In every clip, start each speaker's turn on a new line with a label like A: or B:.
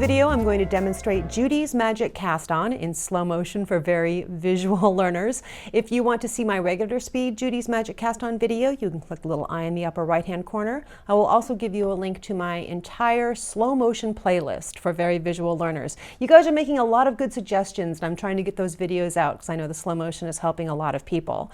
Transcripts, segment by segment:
A: video, I'm going to demonstrate Judy's magic cast on in slow motion for very visual learners. If you want to see my regular speed Judy's magic cast on video, you can click the little eye in the upper right hand corner. I will also give you a link to my entire slow motion playlist for very visual learners. You guys are making a lot of good suggestions, and I'm trying to get those videos out because I know the slow motion is helping a lot of people.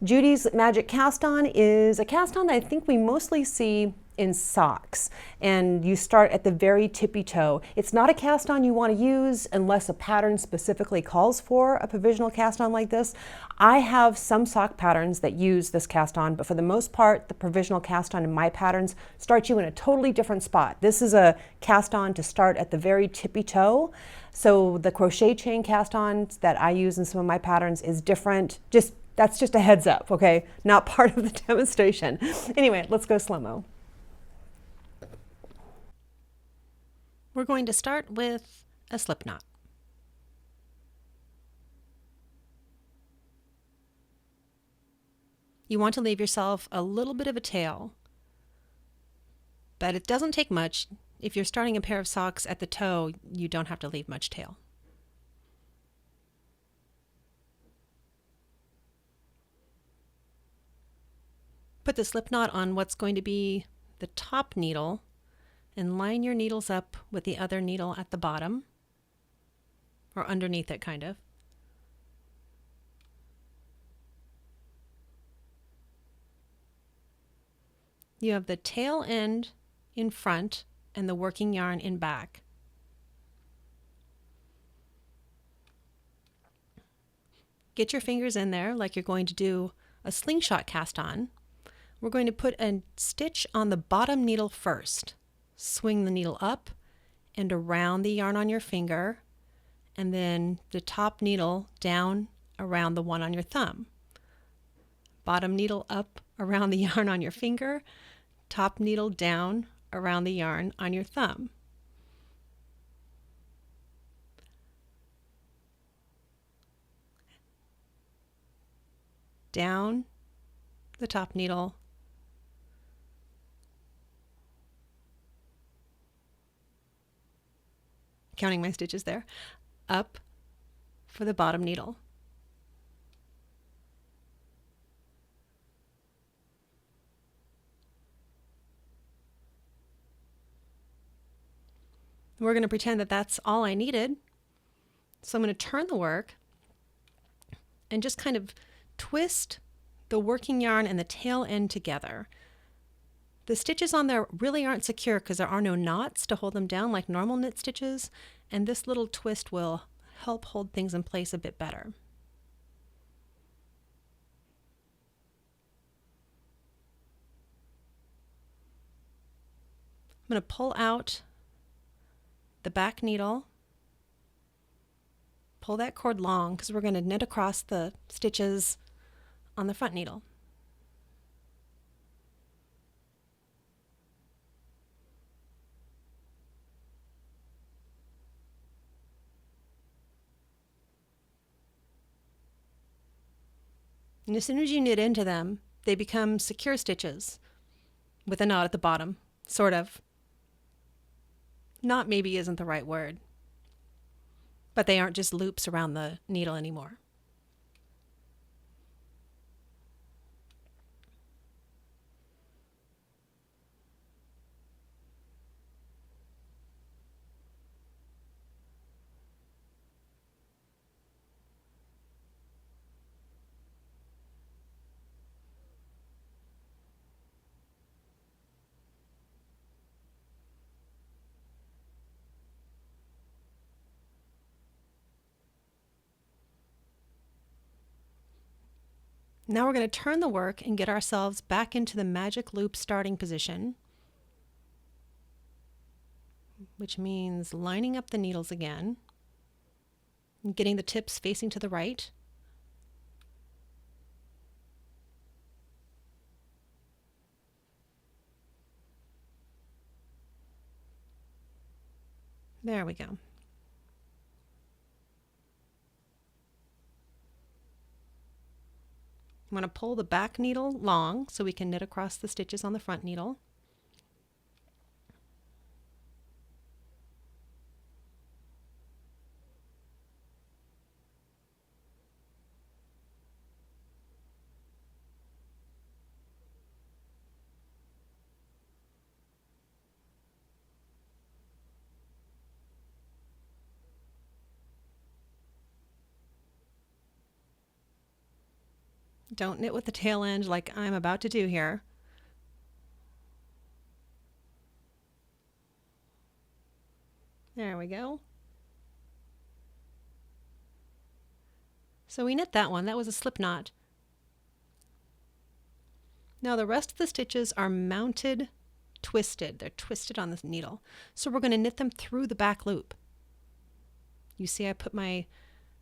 A: Judy's magic cast on is a cast on that I think we mostly see in socks, and you start at the very tippy toe. It's not a cast on you want to use unless a pattern specifically calls for a provisional cast on like this. I have some sock patterns that use this cast on, but for the most part, the provisional cast on in my patterns start you in a totally different spot. This is a cast on to start at the very tippy toe. So the crochet chain cast ons that I use in some of my patterns is different. That's just a heads up, okay? Not part of the demonstration. Anyway, let's go slow-mo. We're going to start with a slip knot. You want to leave yourself a little bit of a tail, but it doesn't take much. If you're starting a pair of socks at the toe, you don't have to leave much tail. Put the slip knot on what's going to be the top needle and line your needles up with the other needle at the bottom, or underneath it kind of. You have the tail end in front and the working yarn in back. Get your fingers in there like you're going to do a slingshot cast on. We're going to put a stitch on the bottom needle first. Swing the needle up and around the yarn on your finger, and then the top needle down around the one on your thumb. Bottom needle up around the yarn on your finger, top needle down around the yarn on your thumb. Down the top needle, counting my stitches there, up for the bottom needle. We're going to pretend that that's all I needed. So I'm going to turn the work and just kind of twist the working yarn and the tail end together. The stitches on there really aren't secure because there are no knots to hold them down like normal knit stitches, and this little twist will help hold things in place a bit better. I'm going to pull out the back needle, pull that cord long because we're going to knit across the stitches on the front needle. And as soon as you knit into them, they become secure stitches with a knot at the bottom, sort of. Knot maybe isn't the right word, but they aren't just loops around the needle anymore. Now we're going to turn the work and get ourselves back into the magic loop starting position, which means lining up the needles again and getting the tips facing to the right. There we go. I'm going to pull the back needle long so we can knit across the stitches on the front needle. Don't knit with the tail end like I'm about to do here. There we go. So we knit that one. That was a slip knot. Now the rest of the stitches are mounted, twisted. They're twisted on the needle. So we're going to knit them through the back loop. You see I put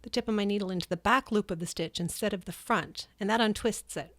A: the tip of my needle into the back loop of the stitch instead of the front, and that untwists it.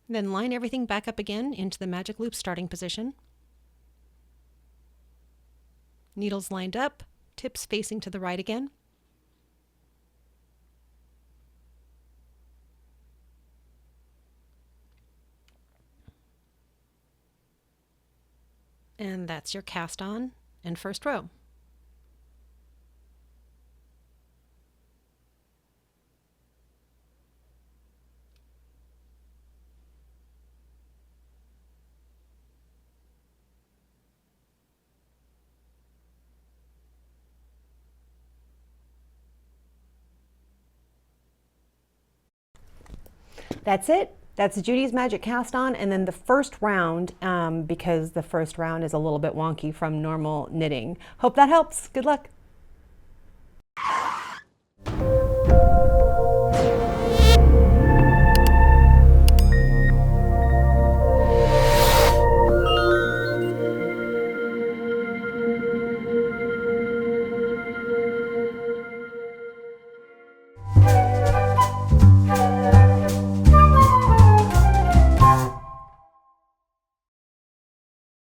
A: Then line everything back up again into the magic loop starting position. Needles lined up, tips facing to the right again. And that's your cast on and first row. That's it. That's Judy's Magic Cast On, and then the first round, because the first round is a little bit wonky from normal knitting. Hope that helps. Good luck.